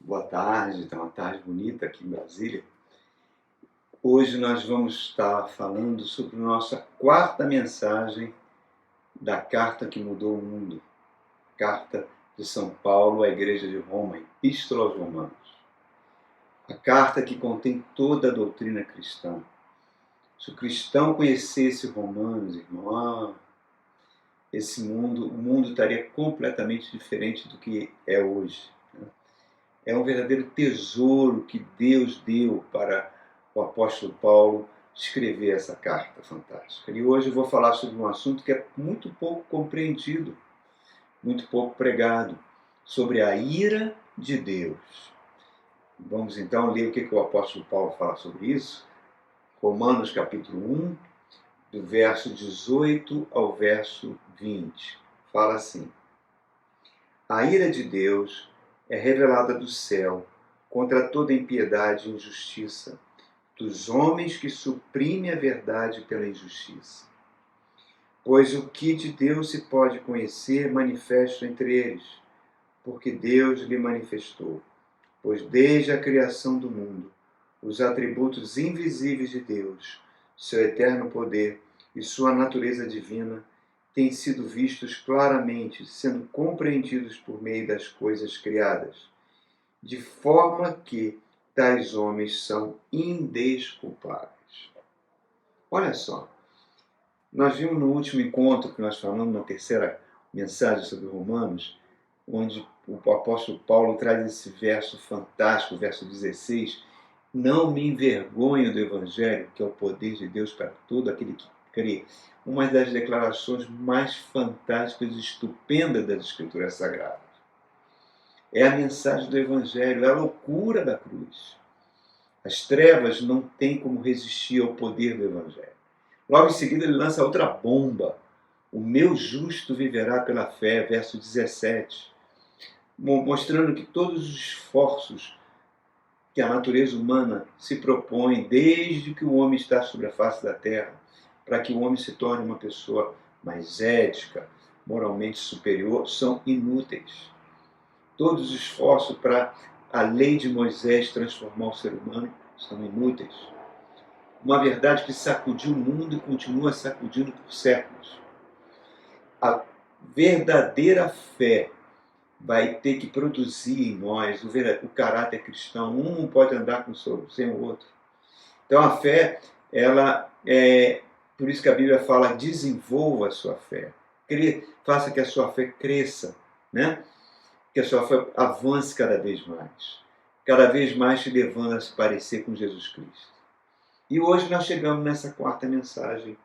Boa tarde, está uma tarde bonita aqui em Brasília. Hoje nós vamos estar falando sobre nossa quarta mensagem da carta que mudou o mundo, carta de São Paulo à Igreja de Roma, Epístola aos Romanos. A carta que contém toda a doutrina cristã. Se o cristão conhecesse Romanos, irmão, o mundo estaria completamente diferente do que é hoje. É um verdadeiro tesouro que Deus deu para o apóstolo Paulo escrever essa carta fantástica. E hoje eu vou falar sobre um assunto que é muito pouco compreendido, muito pouco pregado, sobre a ira de Deus. Vamos então ler o que o apóstolo Paulo fala sobre isso. Romanos capítulo 1, do verso 18 ao verso 20. Fala assim: a ira de Deus é revelada do céu contra toda impiedade e injustiça dos homens que suprimem a verdade pela injustiça. Pois o que de Deus se pode conhecer manifesto entre eles, porque Deus lhe manifestou. Pois desde a criação do mundo, os atributos invisíveis de Deus, seu eterno poder e sua natureza divina, têm sido vistos claramente, sendo compreendidos por meio das coisas criadas, de forma que tais homens são indesculpáveis. Olha só, nós vimos no último encontro que nós falamos, na terceira mensagem sobre Romanos, onde o apóstolo Paulo traz esse verso fantástico, o verso 16, não me envergonho do Evangelho, que é o poder de Deus para todo aquele que crê. Uma das declarações mais fantásticas e estupendas das Escrituras Sagradas. É a mensagem do Evangelho, é a loucura da cruz. As trevas não têm como resistir ao poder do Evangelho. Logo em seguida ele lança outra bomba. O meu justo viverá pela fé, verso 17. Mostrando que todos os esforços que a natureza humana se propõe, desde que o homem está sobre a face da terra, para que o homem se torne uma pessoa mais ética, moralmente superior, são inúteis. Todos os esforços para a lei de Moisés transformar o ser humano são inúteis. Uma verdade que sacudiu o mundo e continua sacudindo por séculos. A verdadeira fé vai ter que produzir em nós o caráter cristão. Um não pode andar sem o outro. Então a fé, ela é por isso que a Bíblia fala: desenvolva a sua fé, faça que a sua fé cresça, né? Que a sua fé avance cada vez mais te levando a se parecer com Jesus Cristo. E hoje nós chegamos nessa quarta mensagem,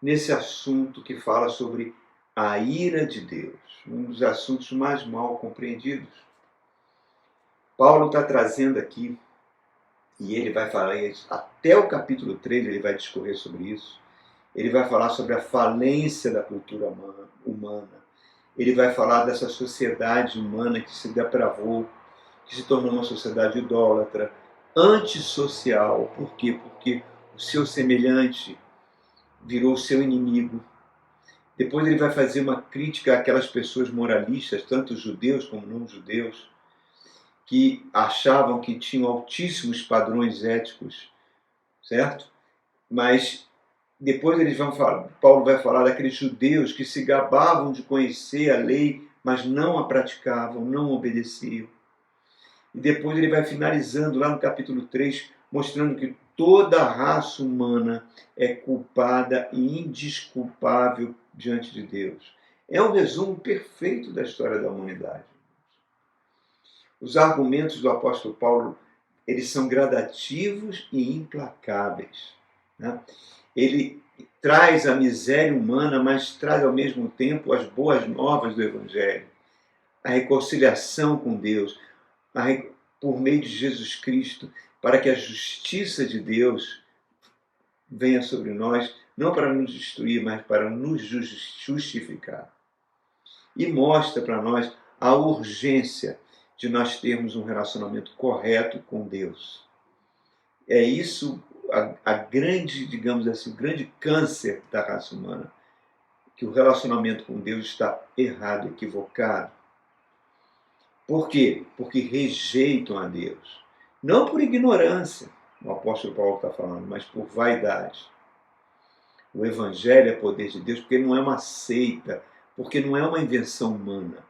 nesse assunto que fala sobre a ira de Deus, um dos assuntos mais mal compreendidos. Paulo está trazendo aqui, e ele vai falar isso, até o capítulo 3 ele vai discorrer sobre isso. Ele vai falar sobre a falência da cultura humana. Ele vai falar dessa sociedade humana que se depravou, que se tornou uma sociedade idólatra, antissocial. Por quê? Porque o seu semelhante virou o seu inimigo. Depois ele vai fazer uma crítica àquelas pessoas moralistas, tanto judeus como não judeus, que achavam que tinham altíssimos padrões éticos, certo? Mas depois Paulo vai falar daqueles judeus que se gabavam de conhecer a lei, mas não a praticavam, não obedeciam. E depois ele vai finalizando lá no capítulo 3, mostrando que toda a raça humana é culpada e indesculpável diante de Deus. É um resumo perfeito da história da humanidade. Os argumentos do apóstolo Paulo, eles são gradativos e implacáveis, né? Ele traz a miséria humana, mas traz ao mesmo tempo as boas novas do Evangelho, a reconciliação com Deus, por meio de Jesus Cristo, para que a justiça de Deus venha sobre nós, não para nos destruir, mas para nos justificar. E mostra para nós a urgência de nós termos um relacionamento correto com Deus. É isso a grande, digamos assim, o grande câncer da raça humana, que o relacionamento com Deus está errado, equivocado. Por quê? Porque rejeitam a Deus. Não por ignorância, o apóstolo Paulo está falando, mas por vaidade. O Evangelho é poder de Deus porque não é uma seita, porque não é uma invenção humana.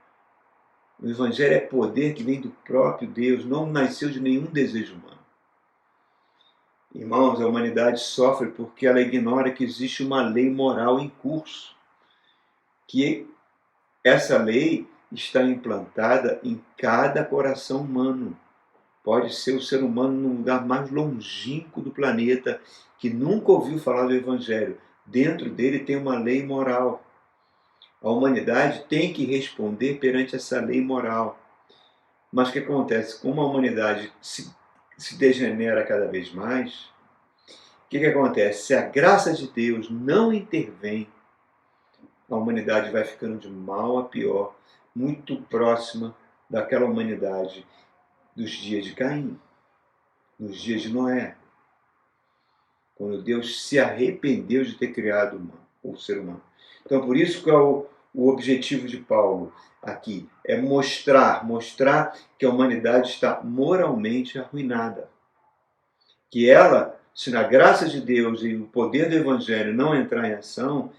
O Evangelho é poder que vem do próprio Deus, não nasceu de nenhum desejo humano. Irmãos, a humanidade sofre porque ela ignora que existe uma lei moral em curso, que essa lei está implantada em cada coração humano. Pode ser o ser humano no lugar mais longínquo do planeta, que nunca ouviu falar do Evangelho. Dentro dele tem uma lei moral. A humanidade tem que responder perante essa lei moral. Mas o que acontece? Como a humanidade se degenera cada vez mais, o que acontece? Se a graça de Deus não intervém, a humanidade vai ficando de mal a pior, muito próxima daquela humanidade dos dias de Caim, nos dias de Noé, quando Deus se arrependeu de ter criado o ser humano. Então, por isso que é o objetivo de Paulo aqui é mostrar que a humanidade está moralmente arruinada. Que ela, se na graça de Deus e o poder do Evangelho não entrar em ação,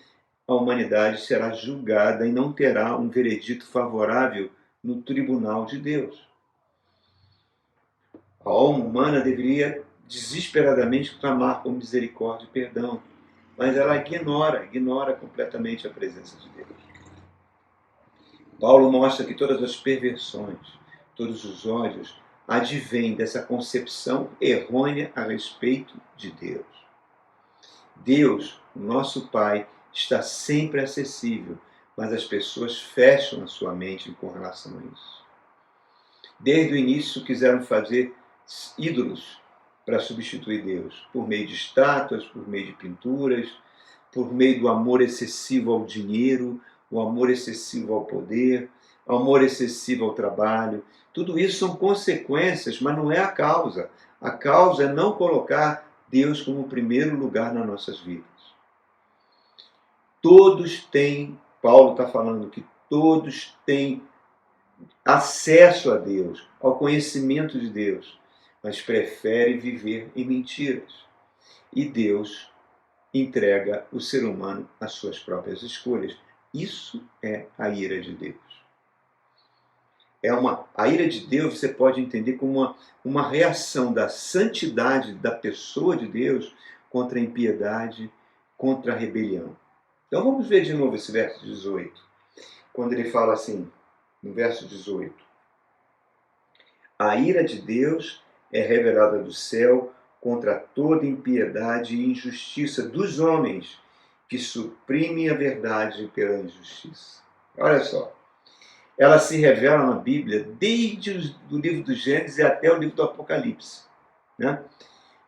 a humanidade será julgada e não terá um veredito favorável no tribunal de Deus. A alma humana deveria desesperadamente clamar por misericórdia e perdão, mas ela ignora completamente a presença de Deus. Paulo mostra que todas as perversões, todos os ódios, advêm dessa concepção errônea a respeito de Deus. Deus, o nosso Pai, está sempre acessível, mas as pessoas fecham a sua mente com relação a isso. Desde o início quiseram fazer ídolos para substituir Deus, por meio de estátuas, por meio de pinturas, por meio do amor excessivo ao dinheiro, o amor excessivo ao poder, o amor excessivo ao trabalho. Tudo isso são consequências, mas não é a causa. A causa é não colocar Deus como primeiro lugar nas nossas vidas. Todos têm, Paulo está falando que todos têm acesso a Deus, ao conhecimento de Deus, mas preferem viver em mentiras. E Deus entrega o ser humano às suas próprias escolhas. Isso é a ira de Deus. A ira de Deus você pode entender como uma reação da santidade da pessoa de Deus contra a impiedade, contra a rebelião. Então vamos ver de novo esse verso 18, quando ele fala assim, no verso 18: a ira de Deus é revelada do céu contra toda impiedade e injustiça dos homens que suprimem a verdade pela injustiça. Olha só, ela se revela na Bíblia desde o livro do Gênesis até o livro do Apocalipse. Né?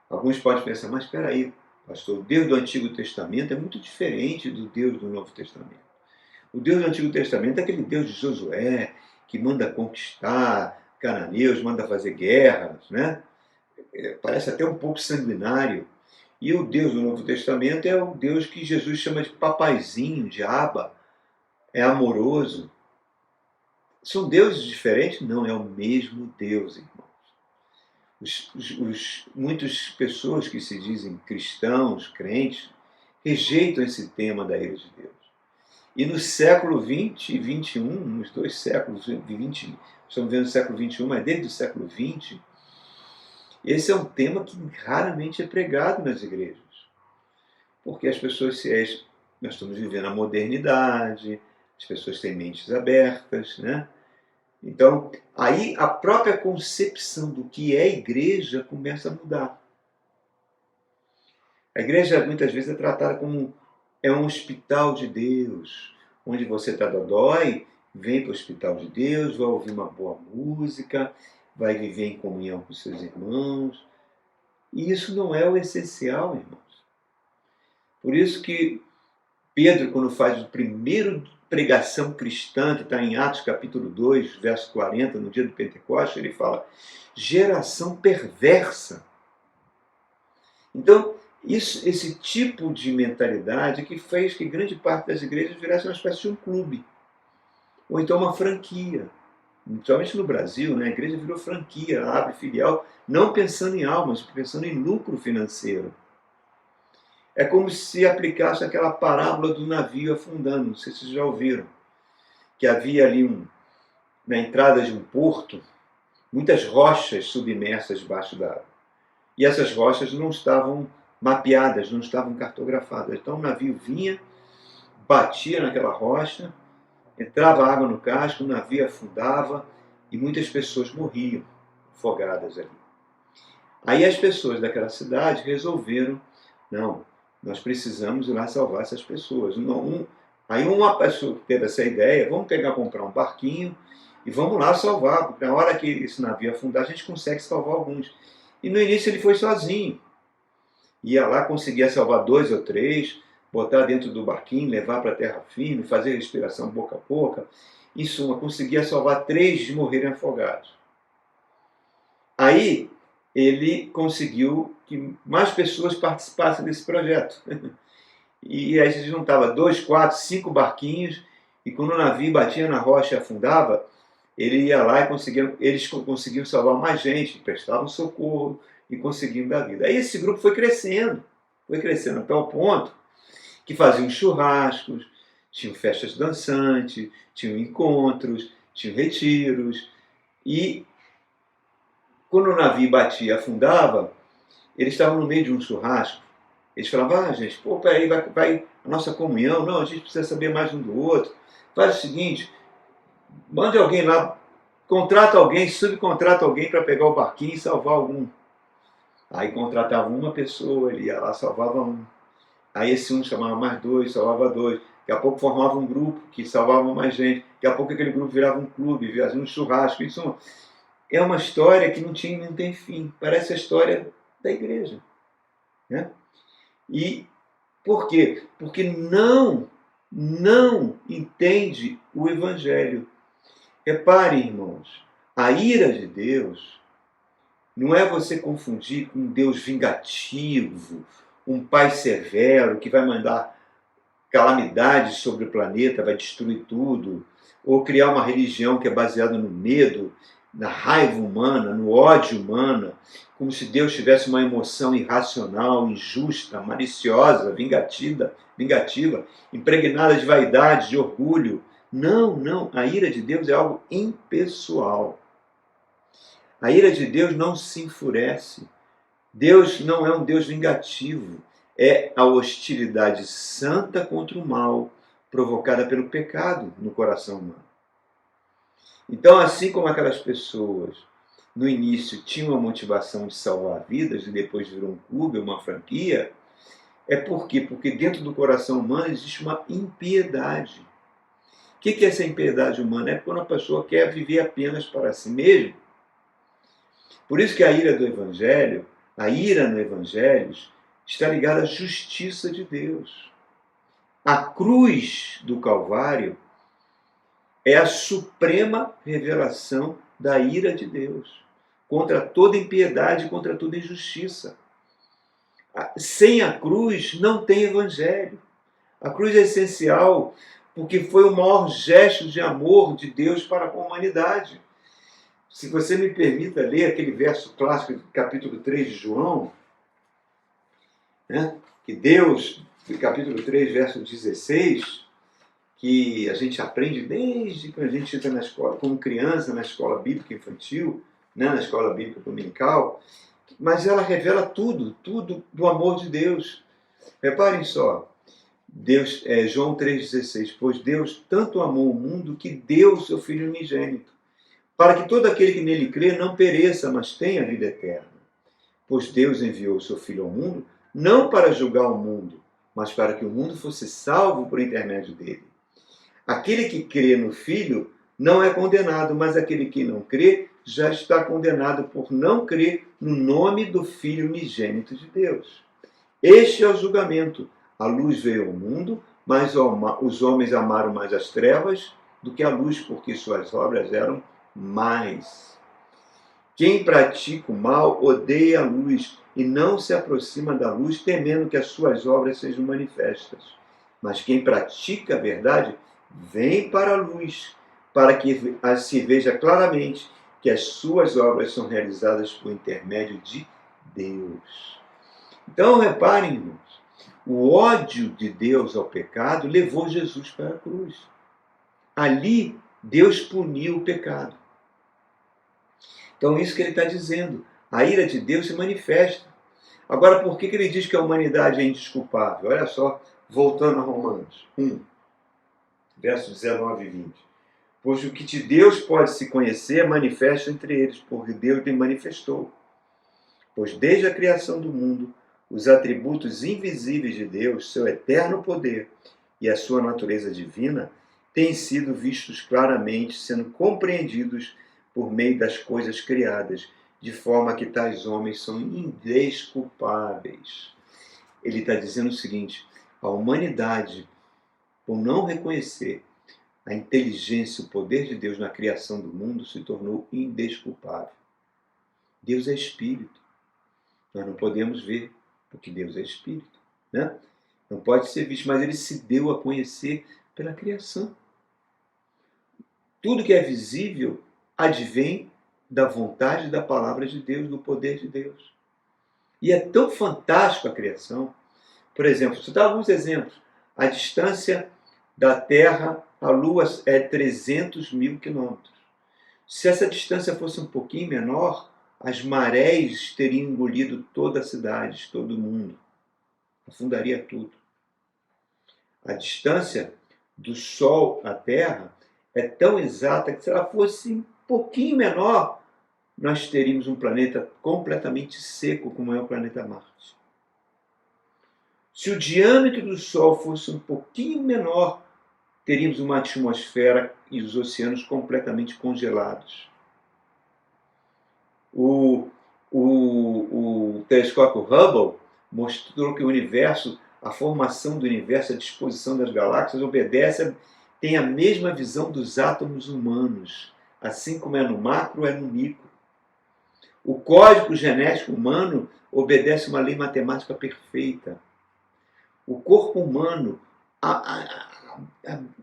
Alguns podem pensar, mas espera aí, pastor, o Deus do Antigo Testamento é muito diferente do Deus do Novo Testamento. O Deus do Antigo Testamento é aquele Deus de Josué, que manda conquistar cananeus, manda fazer guerras, né? Parece até um pouco sanguinário. E o Deus do Novo Testamento é o Deus que Jesus chama de papaizinho, de Abba, é amoroso. São deuses diferentes? Não, é o mesmo Deus, irmãos. Muitas pessoas que se dizem cristãos, crentes, rejeitam esse tema da ira de Deus. E no século XX e XXI, nos dois séculos, estamos vendo o século XXI, mas desde o século XX, esse é um tema que raramente é pregado nas igrejas. Porque as pessoas nós estamos vivendo a modernidade, as pessoas têm mentes abertas, né? Então, aí a própria concepção do que é igreja começa a mudar. A igreja muitas vezes é tratada como um hospital de Deus, onde você está dodói, vem para o hospital de Deus, vai ouvir uma boa música, vai viver em comunhão com seus irmãos. E isso não é o essencial, irmãos. Por isso que Pedro, quando faz o primeiro pregação cristã, que está em Atos capítulo 2, verso 40, no dia do Pentecostes, ele fala, geração perversa. Então, esse tipo de mentalidade que fez que grande parte das igrejas virasse uma espécie de um clube, ou então uma franquia, principalmente no Brasil, né, a igreja virou franquia, abre filial, não pensando em almas, pensando em lucro financeiro. É como se aplicasse aquela parábola do navio afundando, não sei se vocês já ouviram, que havia ali na entrada de um porto, muitas rochas submersas debaixo d'água. E essas rochas não estavam mapeadas, não estavam cartografadas. Então o navio vinha, batia naquela rocha, entrava água no casco, o navio afundava e muitas pessoas morriam afogadas ali. Aí as pessoas daquela cidade resolveram, não, nós precisamos ir lá salvar essas pessoas. Aí uma pessoa teve essa ideia, vamos comprar um barquinho e vamos lá salvar, porque na hora que esse navio afundar, a gente consegue salvar alguns. E no início ele foi sozinho. Ia lá, conseguia salvar 2 ou 3, botar dentro do barquinho, levar para a terra firme, fazer respiração boca a boca. Em suma, conseguia salvar 3 de morrerem afogados. Aí ele conseguiu que mais pessoas participassem desse projeto. E aí se juntava 2, 4, 5 barquinhos, e quando o navio batia na rocha e afundava, ele ia lá e eles conseguiam salvar mais gente, prestavam socorro e conseguiam dar vida. Aí esse grupo foi crescendo até o ponto que faziam churrascos, tinham festas dançantes, tinham encontros, tinham retiros, e quando o navio batia e afundava, eles estavam no meio de um churrasco. Eles falavam, gente, pô, peraí, vai a nossa comunhão, não, a gente precisa saber mais um do outro. Faz o seguinte, mande alguém lá, contrata alguém, subcontrata alguém para pegar o barquinho e salvar algum. Aí contratava uma pessoa, ele ia lá, salvava um. Aí esse um chamava mais 2, salvava 2. Daqui a pouco formava um grupo que salvava mais gente. Daqui a pouco aquele grupo virava um clube, virava um churrasco. Isso é uma história que não tem fim. Parece a história da igreja. Né? E por quê? Porque não entende o Evangelho. Reparem, irmãos, a ira de Deus não é você confundir com um Deus vingativo, um Pai severo que vai mandar calamidades sobre o planeta, vai destruir tudo, ou criar uma religião que é baseada no medo, na raiva humana, no ódio humano, como se Deus tivesse uma emoção irracional, injusta, maliciosa, vingativa, impregnada de vaidade, de orgulho. Não, a ira de Deus é algo impessoal. A ira de Deus não se enfurece. Deus não é um Deus vingativo. É a hostilidade santa contra o mal, provocada pelo pecado no coração humano. Então, assim como aquelas pessoas no início tinham a motivação de salvar vidas e depois virou um clube, uma franquia, é por quê? Porque dentro do coração humano existe uma impiedade. O que é essa impiedade humana? É quando a pessoa quer viver apenas para si mesma. Por isso que a ira no Evangelho, está ligada à justiça de Deus. A cruz do Calvário é a suprema revelação da ira de Deus contra toda impiedade, contra toda injustiça. Sem a cruz não tem Evangelho. A cruz é essencial porque foi o maior gesto de amor de Deus para com a humanidade. Se você me permita ler aquele verso clássico do capítulo 3 de João, né, que Deus, no capítulo 3, verso 16, que a gente aprende desde quando a gente entra na escola, como criança, na escola bíblica infantil, né, na escola bíblica dominical, mas ela revela tudo do amor de Deus. Reparem só, João 3,16, pois Deus tanto amou o mundo que deu o seu Filho unigênito, para que todo aquele que nele crê não pereça, mas tenha vida eterna. Pois Deus enviou o seu Filho ao mundo, não para julgar o mundo, mas para que o mundo fosse salvo por intermédio dele. Aquele que crê no Filho não é condenado, mas aquele que não crê já está condenado por não crer no nome do Filho unigênito de Deus. Este é o julgamento. A luz veio ao mundo, mas os homens amaram mais as trevas do que a luz, porque suas obras eram mais. Quem pratica o mal odeia a luz e não se aproxima da luz, temendo que as suas obras sejam manifestas. Mas quem pratica a verdade vem para a luz, para que se veja claramente que as suas obras são realizadas por intermédio de Deus. Então, reparem, irmãos, o ódio de Deus ao pecado levou Jesus para a cruz. Ali, Deus puniu o pecado. Então, isso que ele está dizendo. A ira de Deus se manifesta. Agora, por que ele diz que a humanidade é indesculpável? Olha só, voltando a Romanos 1, versos 19 e 20. Pois o que de Deus pode se conhecer é manifesto entre eles, porque Deus lhe manifestou. Pois desde a criação do mundo, os atributos invisíveis de Deus, seu eterno poder e a sua natureza divina, têm sido vistos claramente, sendo compreendidos por meio das coisas criadas, de forma que tais homens são indesculpáveis. Ele está dizendo o seguinte: a humanidade, por não reconhecer a inteligência, o poder de Deus na criação do mundo, se tornou indesculpável. Deus é espírito. Nós não podemos ver, porque Deus é espírito, né? Não pode ser visto, mas ele se deu a conhecer pela criação. Tudo que é visível advém da vontade da palavra de Deus, do poder de Deus. E é tão fantástico a criação. Por exemplo, vou dar alguns exemplos. A distância da Terra à Lua é 300 mil quilômetros. Se essa distância fosse um pouquinho menor, as marés teriam engolido toda a cidade, todo o mundo. Afundaria tudo. A distância do Sol à Terra é tão exata que, se ela fosse um pouquinho menor, nós teríamos um planeta completamente seco, como é o planeta Marte. Se o diâmetro do Sol fosse um pouquinho menor, teríamos uma atmosfera e os oceanos completamente congelados. O telescópio Hubble mostrou que o universo, a formação do universo, a disposição das galáxias, tem a mesma visão dos átomos humanos, assim como é no macro, é no micro. O código genético humano obedece uma lei matemática perfeita. O corpo humano,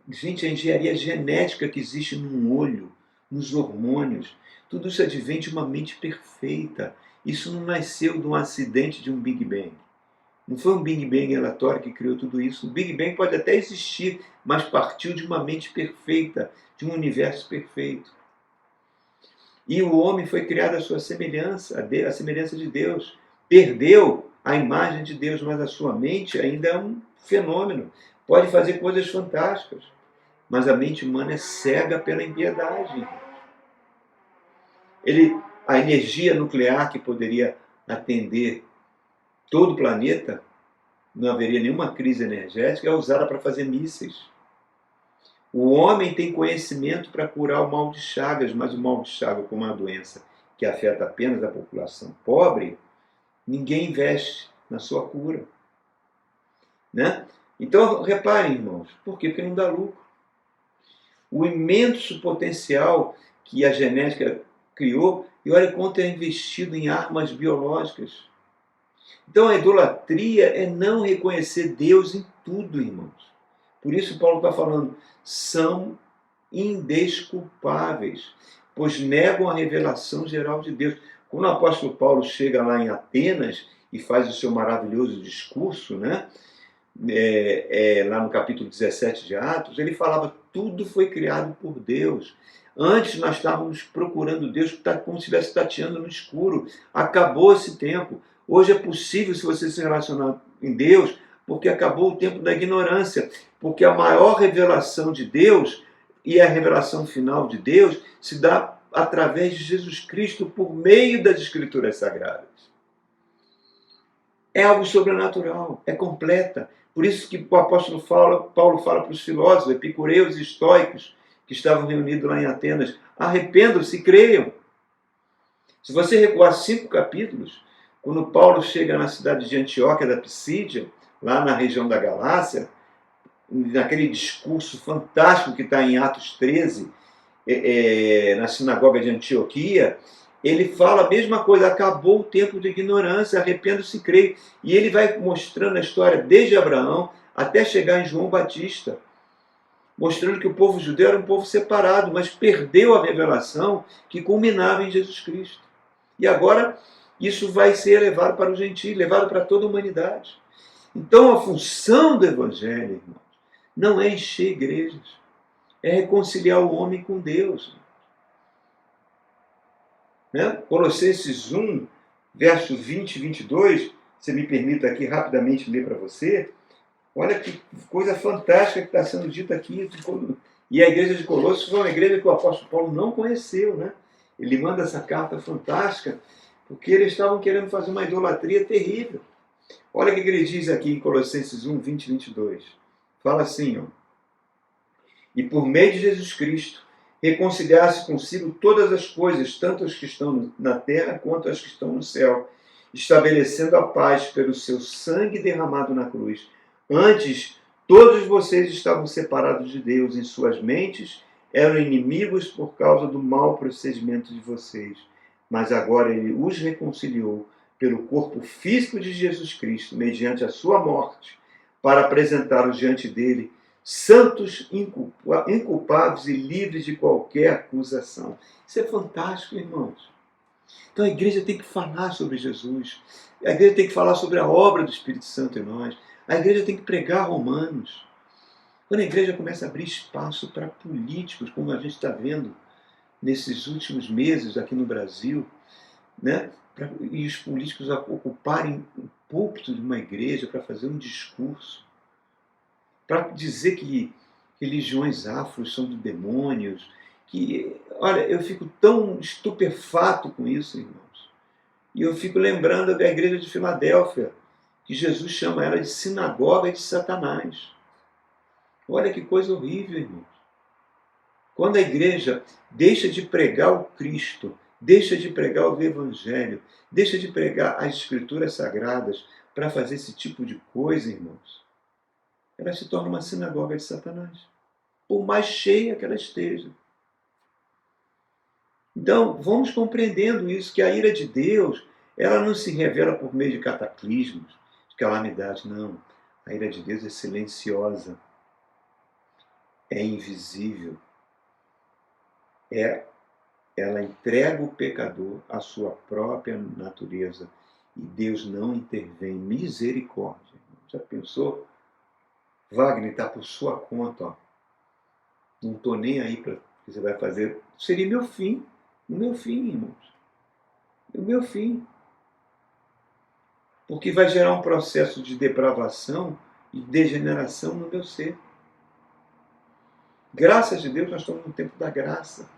gente, a engenharia genética que existe no olho, nos hormônios, tudo isso advém de uma mente perfeita. Isso não nasceu de um acidente de um Big Bang. Não foi um Big Bang aleatório que criou tudo isso. O Big Bang pode até existir, mas partiu de uma mente perfeita, de um universo perfeito. E o homem foi criado à sua semelhança, a semelhança de Deus. Perdeu a imagem de Deus, mas a sua mente ainda é um fenômeno. Pode fazer coisas fantásticas, mas a mente humana é cega pela impiedade. A energia nuclear que poderia atender todo o planeta, não haveria nenhuma crise energética, é usada para fazer mísseis. O homem tem conhecimento para curar o mal de Chagas, mas o mal de Chagas, como uma doença que afeta apenas a população pobre, ninguém investe na sua cura. Né? Então, reparem, irmãos, por quê? Porque não dá lucro. O imenso potencial que a genética criou, e olha quanto é investido em armas biológicas. Então, a idolatria é não reconhecer Deus em tudo, irmãos. Por isso Paulo está falando, são indesculpáveis, pois negam a revelação geral de Deus. Quando o apóstolo Paulo chega lá em Atenas e faz o seu maravilhoso discurso, né? Lá no capítulo 17 de Atos, ele falava, tudo foi criado por Deus. Antes nós estávamos procurando Deus como se estivesse tateando no escuro. Acabou esse tempo. Hoje é possível, se você se relacionar em Deus, porque acabou o tempo da ignorância. Porque a maior revelação de Deus e a revelação final de Deus se dá através de Jesus Cristo por meio das Escrituras Sagradas. É algo sobrenatural, é completa. Por isso que o apóstolo Paulo fala para os filósofos, epicureus e estoicos, que estavam reunidos lá em Atenas, arrependam-se e creiam. Se você recuar 5 capítulos, quando Paulo chega na cidade de Antioquia da Pisídia, lá na região da Galácia, naquele discurso fantástico que está em Atos 13, na sinagoga de Antioquia, ele fala a mesma coisa, acabou o tempo de ignorância, arrependa-se e creia. E ele vai mostrando a história desde Abraão até chegar em João Batista. mostrando que o povo judeu era um povo separado, mas perdeu a revelação que culminava em Jesus Cristo. E agora isso vai ser levado para o gentio, levado para toda a humanidade. Então a função do Evangelho, irmãos, não é encher igrejas, é reconciliar o homem com Deus. Né? Colossenses 1, verso 20 e 22, você me permita aqui rapidamente ler para você. Olha que coisa fantástica que está sendo dita aqui. E a igreja de Colossos foi uma igreja que o apóstolo Paulo não conheceu. Né? Ele manda essa carta fantástica porque eles estavam querendo fazer uma idolatria terrível. Olha o que ele diz aqui em Colossenses 1, 20 e 22. Fala assim, ó. E por meio de Jesus Cristo, reconciliar-se consigo todas as coisas, tanto as que estão na terra quanto as que estão no céu, estabelecendo a paz pelo seu sangue derramado na cruz. Antes, todos vocês estavam separados de Deus em suas mentes, eram inimigos por causa do mau procedimento de vocês. Mas agora ele os reconciliou pelo corpo físico de Jesus Cristo, mediante a sua morte, para apresentá-los diante dele, santos, inculpáveis e livres de qualquer acusação. Isso é fantástico, irmãos. Então a igreja tem que falar sobre Jesus. A igreja tem que falar sobre a obra do Espírito Santo em nós. A igreja tem que pregar Romanos. Quando a igreja começa a abrir espaço para políticos, como a gente está vendo nesses últimos meses aqui no Brasil, né? E os políticos ocuparem o púlpito de uma igreja para fazer um discurso, para dizer que religiões afros são de demônios, que, olha, eu fico tão estupefato com isso, irmãos. E eu fico lembrando da igreja de Filadélfia, que Jesus chama ela de sinagoga de Satanás. Olha que coisa horrível, irmãos. Quando a igreja deixa de pregar o Cristo, deixa de pregar o Evangelho, deixa de pregar as Escrituras Sagradas para fazer esse tipo de coisa, irmãos, ela se torna uma sinagoga de Satanás, por mais cheia que ela esteja. Então, vamos compreendendo isso, que a ira de Deus, ela não se revela por meio de cataclismos, de calamidades, não. A ira de Deus é silenciosa, é invisível, ela entrega o pecador à sua própria natureza e Deus não intervém. Misericórdia. Já pensou? Wagner, está por sua conta. Ó. Não estou nem aí para o que você vai fazer. Seria meu fim. O meu fim, irmãos. O meu fim. Porque vai gerar um processo de depravação e degeneração no meu ser. Graças a Deus, nós estamos no tempo da graça.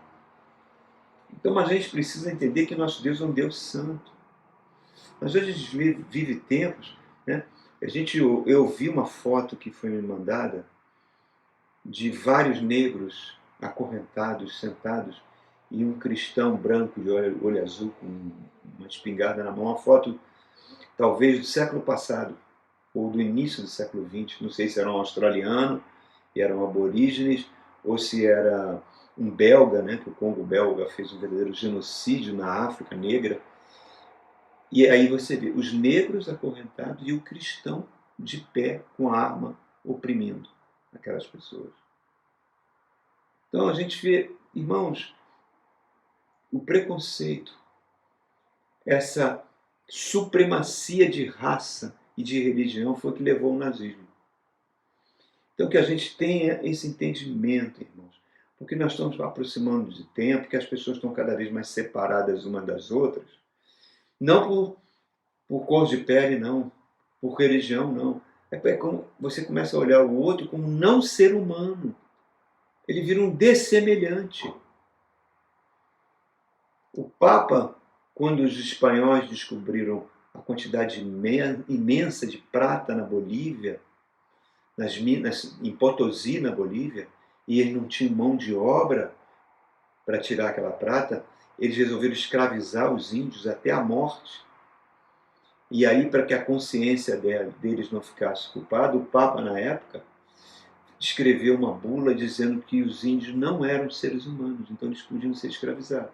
Então a gente precisa entender que nosso Deus é um Deus santo. Mas hoje a gente vive tempos, né? Eu vi uma foto que foi me mandada de vários negros acorrentados, sentados, e um cristão branco de olho azul com uma espingarda na mão. Uma foto talvez do século passado, ou do início do século XX. Não sei se era um australiano, e eram aborígenes, ou se era um belga, né, que o Congo belga fez um verdadeiro genocídio na África negra. E aí você vê os negros acorrentados e o cristão de pé com a arma oprimindo aquelas pessoas. Então a gente vê, irmãos, o preconceito, essa supremacia de raça e de religião foi o que levou ao nazismo. Então que a gente tenha esse entendimento, irmãos, porque nós estamos aproximando de tempo, que as pessoas estão cada vez mais separadas umas das outras, não por cor de pele, não, por religião, não. É como você começa a olhar o outro como não ser humano. Ele vira um dessemelhante. O Papa, quando os espanhóis descobriram a quantidade imensa de prata na Bolívia, nas minas, em Potosí, na Bolívia, e eles não tinham mão de obra para tirar aquela prata, eles resolveram escravizar os índios até a morte. E aí, para que a consciência deles não ficasse culpada, o Papa, na época, escreveu uma bula dizendo que os índios não eram seres humanos, então eles podiam ser escravizados.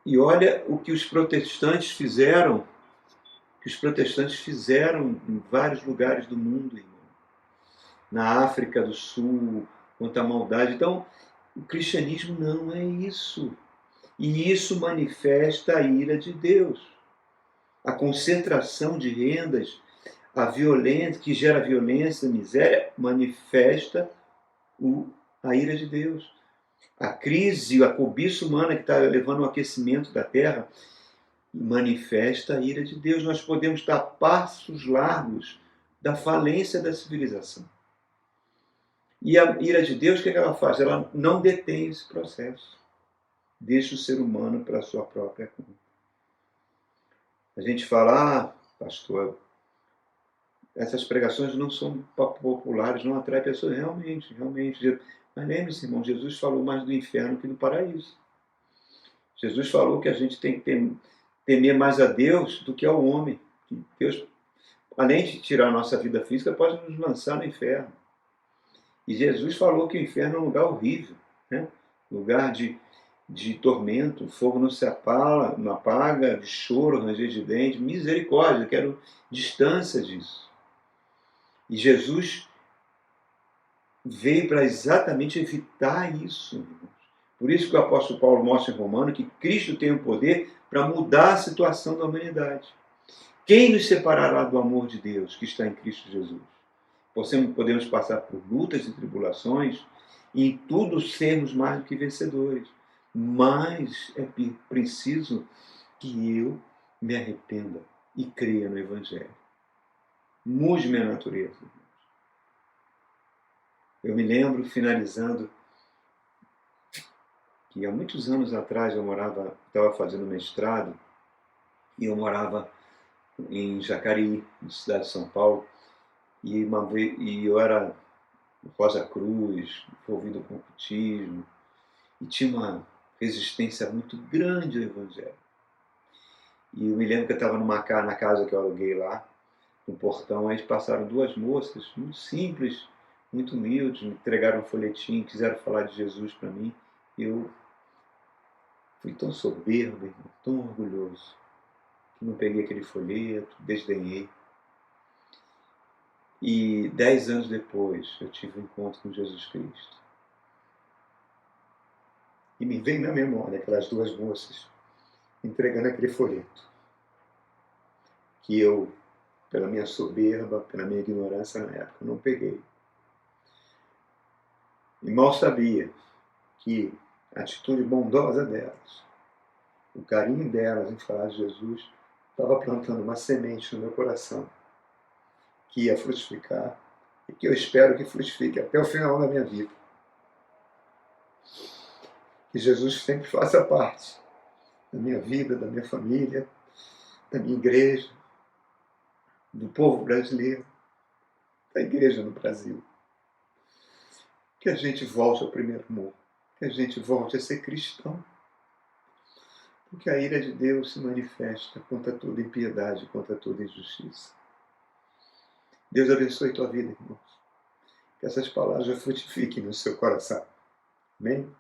E olha o que os protestantes fizeram, em vários lugares do mundo, irmão. na África do Sul, quanta maldade. Então, o cristianismo não é isso. E isso manifesta a ira de Deus. A concentração de rendas, a violência, que gera violência, miséria, manifesta a ira de Deus. A crise, a cobiça humana que está levando ao aquecimento da Terra, manifesta a ira de Deus. Nós podemos dar passos largos da falência da civilização. E a ira de Deus, o que ela faz? Ela não detém esse processo. Deixa o ser humano para a sua própria conta. A gente fala, pastor, essas pregações não são populares, não atraem pessoas. Realmente. Mas lembre-se, irmão, Jesus falou mais do inferno que do paraíso. Jesus falou que a gente tem que temer mais a Deus do que ao homem. Que Deus, além de tirar a nossa vida física, pode nos lançar no inferno. E Jesus falou que o inferno é um lugar horrível, né? Lugar de tormento, fogo não se apaga, de choro, ranger de dente, misericórdia, eu quero distância disso. E Jesus veio para exatamente evitar isso, irmãos. Por isso que o apóstolo Paulo mostra em Romano que Cristo tem o poder para mudar a situação da humanidade. Quem nos separará do amor de Deus que está em Cristo Jesus? Podemos passar por lutas e tribulações e em tudo sermos mais do que vencedores. Mas é preciso que eu me arrependa e creia no Evangelho. Mude minha natureza. Eu me lembro, finalizando, que há muitos anos atrás eu estava fazendo mestrado e eu morava em Jacareí, na cidade de São Paulo, e eu era Rosa Cruz, envolvido com ocultismo, e tinha uma resistência muito grande ao Evangelho. E eu me lembro que eu estava na casa que eu aluguei lá, no portão, aí passaram duas moças, muito simples, muito humildes, me entregaram um folhetim, quiseram falar de Jesus para mim. Eu fui tão soberbo, irmão, tão orgulhoso, que não peguei aquele folheto, desdenhei. E 10 anos depois, eu tive um encontro com Jesus Cristo. E me vem na memória aquelas duas moças entregando aquele folheto. Que eu, pela minha soberba, pela minha ignorância na época, não peguei. E mal sabia que a atitude bondosa delas, o carinho delas em falar de Jesus, estava plantando uma semente no meu coração, que ia frutificar e que eu espero que frutifique até o final da minha vida. Que Jesus sempre faça parte da minha vida, da minha família, da minha igreja, do povo brasileiro, da igreja no Brasil. Que a gente volte ao primeiro amor, que a gente volte a ser cristão. Porque a ira de Deus se manifesta contra toda impiedade, contra toda injustiça. Deus abençoe tua vida, irmãos. Que essas palavras frutifiquem no seu coração. Amém?